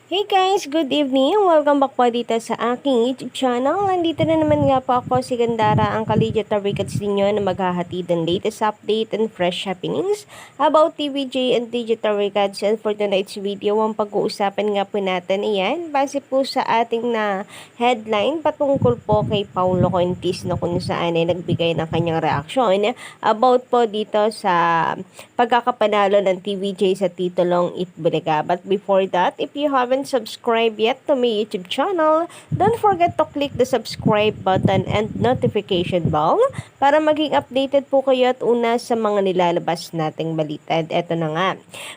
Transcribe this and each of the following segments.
Hey guys, good evening. Welcome back po dito sa aking YouTube channel. Nandito na naman nga po ako, si Gandara, ang Collegiate Records ninyo na maghahatid ng latest update and fresh happenings about TVJ and Digital Records. And for tonight's video, ang pag-uusapan nga po natin ayan, base po sa ating na headline patungkol po kay Paulo Contis na kung saan ay nagbigay ng kanyang reaksyon about po dito sa pagkakapanalo ng TVJ sa titulong Itbulaga. But before that, if you haven't subscribed yet to my YouTube channel, don't forget to click the subscribe button and notification bell para maging updated po kayo at una sa mga nilalabas nating balita. At eto na nga.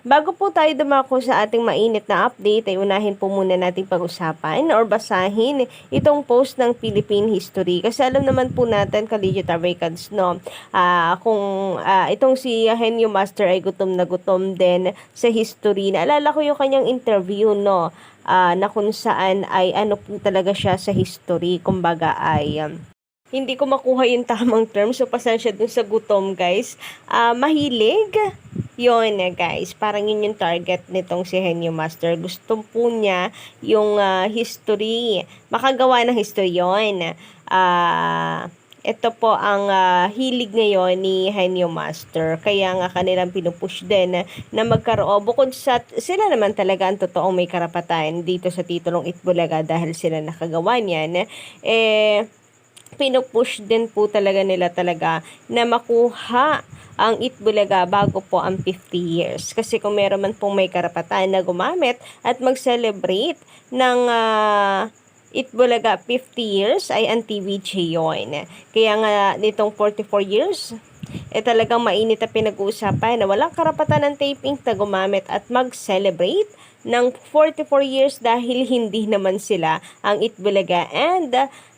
Bago po tayo dumako sa ating mainit na update, ay unahin po muna nating pag-usapan or basahin itong post ng Philippine History. Kasi alam naman po natin, Collegiate Records, no, kung itong si Henyo Master ay gutom na gutom din sa history. Naalala ko yung kanyang interview, no, na kung saan ay ano po talaga siya sa history. Kumbaga ay hindi ko makuha yung tamang term, so pasensya dun sa gutom, guys. Mahilig. Yun guys, parang yun yung target nitong si Henyo Master. Gusto po niya yung history. Makagawa ng history yun. Ito po ang hilig ngayon ni Henyo Master. Kaya nga kanilang pinupush din na magkaroon. Bukod sa sila naman talaga ang totoong may karapatan dito sa titulong Itbulaga dahil sila nakagawa niyan. Pinupush din po talaga nila talaga na makuha ang Itbulaga bago po ang 50 years. Kasi kung meron man pong may karapatan na gumamit at mag-celebrate ng Itbulaga 50 years ay ang TVJ yun. Kaya nga nitong 44 years, talagang mainit na pinag-uusapan na walang karapatan ng taping na gumamit at mag-celebrate ng 44 years dahil hindi naman sila ang Itbulaga. And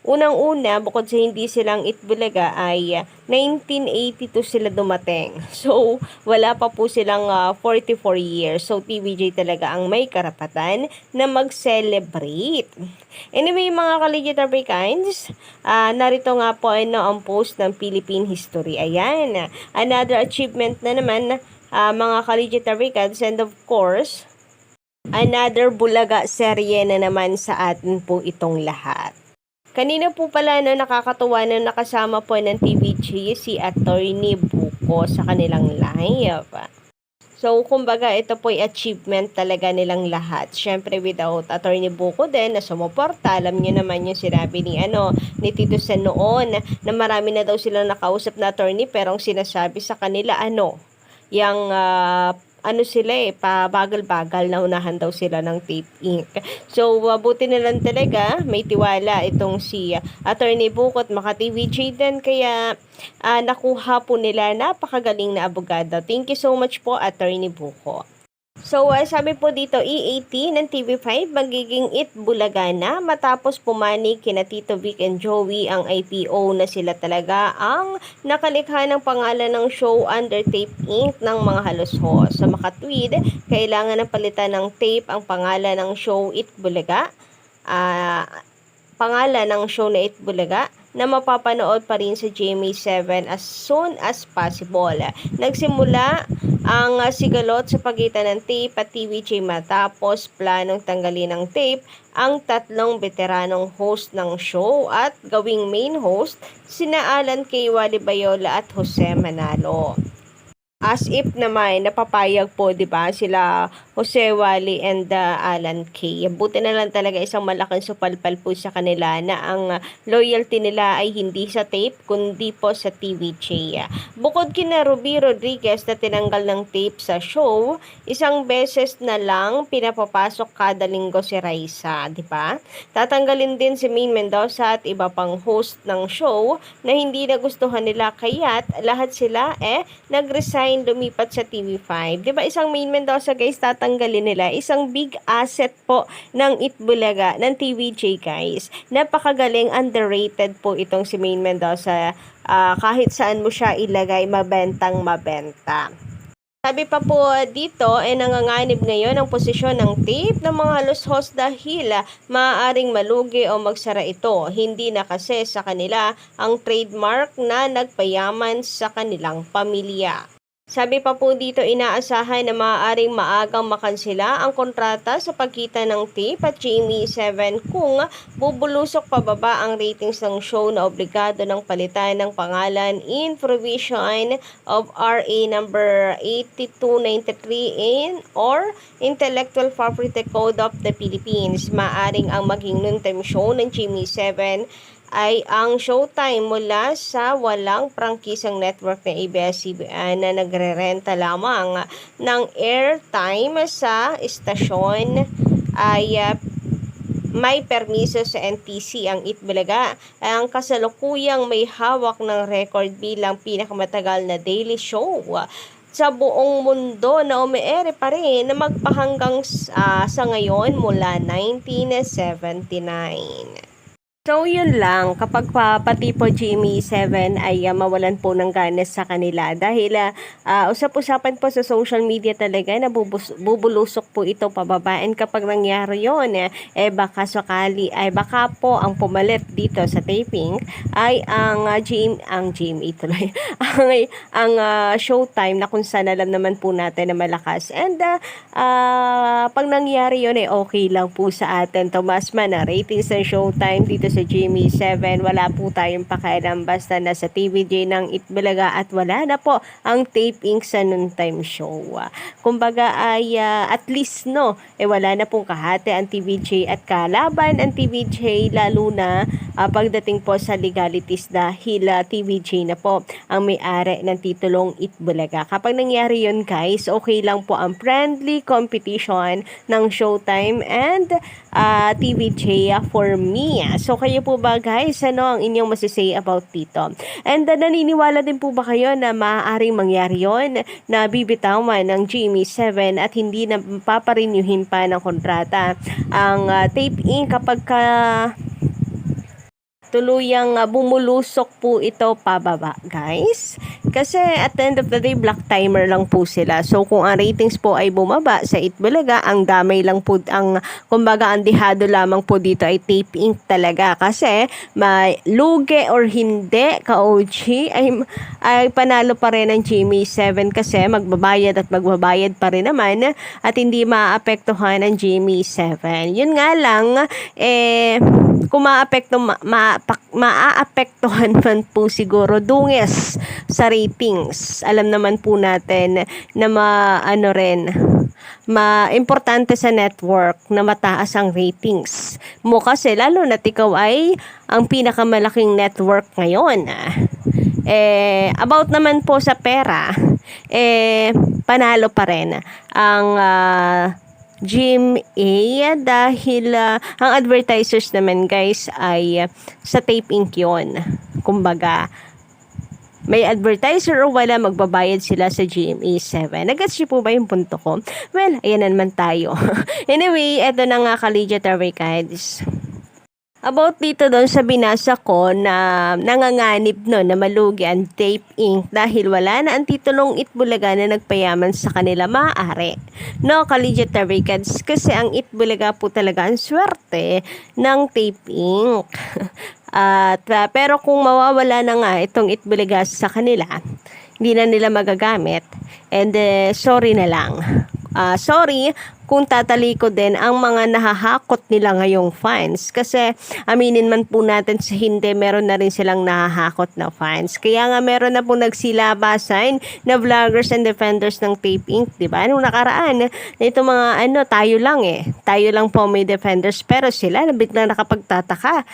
unang-una, bukod sa hindi silang Itbulaga ay 1982 sila dumating. So, wala pa po silang 44 years. So, TVJ talaga ang may karapatan na mag-celebrate. Anyway, mga Collegiate Africans, narito nga po ang post ng Philippine History. Ayan, another achievement na naman, mga Collegiate Africans, and of course, another Bulaga serye na naman sa atin po itong lahat. Kanina po pala nakakatuwa na nakasama po ng TVJ si Attorney Buko sa kanilang live. So, kumbaga, ito po ay achievement talaga nilang lahat. Siyempre, without Attorney Buko din na sumuporta, alam niyo naman yung sinabi ni Tito Sen noon na marami na daw silang nakausap na attorney pero ang sinasabi sa kanila, yung sila pabagal-bagal na unahan daw sila ng tape ink. So, buti na lang talaga, may tiwala itong si Attorney Buko at maka-TVJ din, kaya nakuha po nila napakagaling na abogado. Thank you so much po, Attorney Buko. So, sabi po dito, E18 ng TV5 magiging Itbulaga na matapos pumanig kina Tito Vic and Joey ang IPO na sila talaga ang nakalikha ng pangalan ng show under Tape Inc. ng mga halos-ho. Sa makatweet, kailangan ng palitan ng tape ang pangalan ng show Itbulaga. Pangalan ng show na Itbulaga na mapapanood pa rin sa GMA7 as soon as possible. Nagsimula ang sigalot sa pagitan ng tape at TVJ matapos planong tanggalin ng tape ang tatlong veteranong host ng show at gawing main host sina Alan K. Wally Bayola at Jose Manalo. As if naman napapayag po, 'di ba, sila Jose Wally and Alan K. Buti na lang talaga isang malaking supalpal po sa kanila na ang loyalty nila ay hindi sa tape kundi po sa TVJ. Bukod kina Ruby Rodriguez na tinanggal ng tape sa show, isang beses na lang pinapapasok kada linggo si Raisa, 'di ba? Tatanggalin din si Maine Mendoza at iba pang host ng show na hindi nagustuhan nila, kaya't lahat sila nag-resign, lumipat sa TV5. 'Di ba isang Maine Mendoza, guys, tatanggalin nila. Isang big asset po ng Itbulaga, ng TVJ, guys. Napakagaling, underrated po itong si Maine Mendoza. Kahit saan mo siya ilagay, mabentang mabenta. Sabi pa po dito, nanganganib ngayon ang posisyon ng tape ng mga halos-host dahil maaaring malugi o magsara ito. Hindi na kasi sa kanila ang trademark na nagpayaman sa kanilang pamilya. Sabi pa po dito, inaasahan na maaaring maagang makansela ang kontrata sa pagitan ng TIP at GMA7 kung bubulusok pababa ang ratings ng show na obligado ng palitan ng pangalan in provision of RA number 8293 in or Intellectual Property Code of the Philippines. Maaring ang maging noontime show ng GMA7 ay ang showtime mula sa walang prangkisang network na ABS-CBN na nagre-renta lamang ng airtime sa istasyon ay may permiso sa NTC. Ang Itbulaga ang kasalukuyang may hawak ng record bilang pinakamatagal na daily show sa buong mundo na umeere pa rin na magpahanggang sa ngayon mula 1979. So, yun lang. Kapag pati po GMA7 ay mawalan po ng ganas sa kanila dahil usap-usapan po sa social media talaga na bubulusok po ito pababa. And kapag nangyari yun, baka sakali, baka po ang pumalit dito sa taping ay ang GMA tuloy. ang showtime na kung saan alam naman po natin na malakas. And pag nangyari yun, okay lang po sa atin. Tomas man, ratings ng showtime dito sa GMA7, wala po tayong pakialam basta nasa TVJ ng Itbulaga at wala na po ang taping sa noontime show. Kumbaga ay at least wala na pong kahate ang TVJ at kalaban ang TVJ lalo na pagdating po sa legalities dahil TVJ na po ang may-ari ng titulong Itbulaga. Kapag nangyari yun guys, okay lang po ang friendly competition ng Showtime and TVJ for me. So kayo po ba guys, ano ang inyong masisay about dito? And naniniwala din po ba kayo na maaaring mangyari yon na bibitawan ng GMA7 at hindi na paparinyuhin pa ng kontrata ang Tape Inc. kapag tuluyang bumulusok po ito pababa guys? Kasi at the end of the day, black timer lang po sila. So kung ang ratings po ay bumaba sa Itbulaga, ang damay lang po, kumbaga ang dihado lamang po dito ay Tape Inc. talaga. Kasi lugi or hindi, ka-OG, ay panalo pa rin ang GMA7 kasi magbabayad at magbabayad pa rin naman at hindi maapektuhan ang GMA7. Yun nga lang, kung maaapektuhan man po siguro dungis sa ratings. Alam naman po natin na importante sa network na mataas ang ratings mo kasi lalo na ikaw ay ang pinakamalaking network ngayon. About naman po sa pera, panalo pa rin ang GMA dahil ang advertisers naman guys ay sa Tape Inc. yun. Kumbaga, may advertiser o wala, magbabayad sila sa GMA7. Nag-gets niyo po ba yung punto ko? Well, ayan na naman tayo. Anyway, eto na nga ka-legendary guys. About dito doon sa binasa ko na nanganganib na malugi ang Tape Inc. dahil wala na ang titulong Itbulaga na nagpayaman sa kanila maaari. Ka-legendary guys, kasi ang Itbulaga po talaga ang swerte ng Tape Inc. Pero kung mawawala na nga itong Itbulaga sa kanila, hindi na nila magagamit, and sorry na lang. Sorry kung tatalikod din ang mga nahahakot nila ngayong fans. Kasi aminin man po natin sa hindi, meron na rin silang nahahakot na fans. Kaya nga meron na po nagsilabasan na vloggers and defenders ng Tape Inc. Diba? Nung nakaraan, ito mga tayo lang Tayo lang po may defenders. Pero sila biglang nakapagtataka.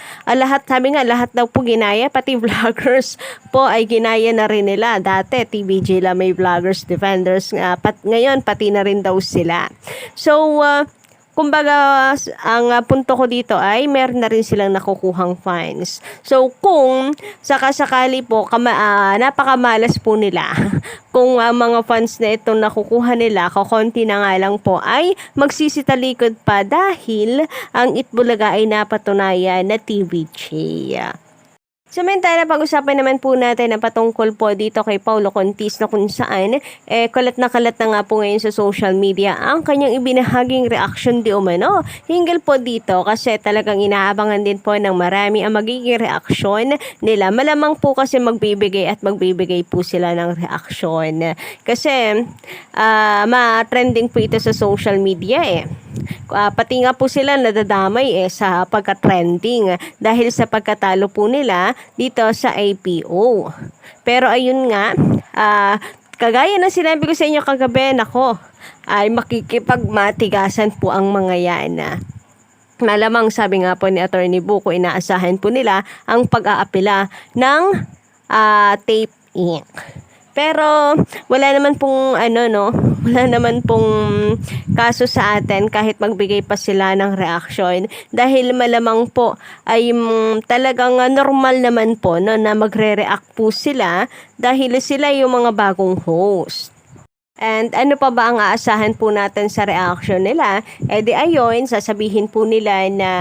Sabi nga, lahat daw po ginaya, pati vloggers po ay ginaya na rin nila. Dati, TVJ lang may vloggers, defenders. Ngayon, pati na rin daw sila. So, kumbaga, ang punto ko dito ay meron na rin silang nakukuhang fines. So, kung sakasakali po, napakamalas po nila, kung mga funds na itong nakukuha nila, kakonti na nga lang po, ay magsisitalikod pa dahil ang Itbulaga ay napatunayan na TVJ. Samantala, pag-usapan naman po natin ang patungkol po dito kay Paulo Contis na kung saan kalat na nga po ngayon sa social media ang kanyang ibinahaging reaction di umano. Hinggil po dito kasi talagang inaabangan din po ng marami ang magiging reaksyon nila. Malamang po kasi magbibigay po sila ng reaksyon. Kasi ma-trending po ito sa social media pati nga po sila nadadamay sa pagka-trending dahil sa pagkatalo po nila dito sa APO. Pero ayun nga, kagaya na sinabi ko sa inyo kagabi, nako, ay makikipagmatigasan po ang mga yan. Malamang sabi nga po ni Attorney Buko, inaasahan po nila ang pag-aapela ng Tape Inc. Pero wala naman pong wala naman pong kaso sa atin kahit magbigay pa sila ng reaction dahil malamang po ay talagang normal naman po na magre-react po sila dahil sila yung mga bagong host. And ano pa ba ang aasahan po natin sa reaction nila? Di ayon, sasabihin po nila na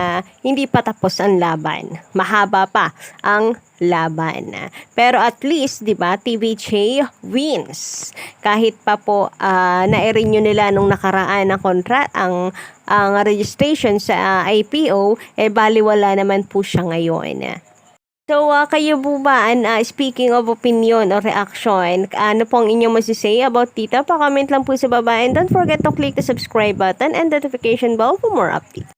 hindi pa tapos ang laban. Mahaba pa ang laban. Pero at least, 'di ba, TVJ wins. Kahit pa po na-renew nila nung nakaraan ng ang registration sa IPO, baliwala naman po siya ngayon. So, kayo po ba, speaking of opinion or reaction, ano pong inyong masisay about dito? Pa-comment lang po sa baba and don't forget to click the subscribe button and notification bell for more updates.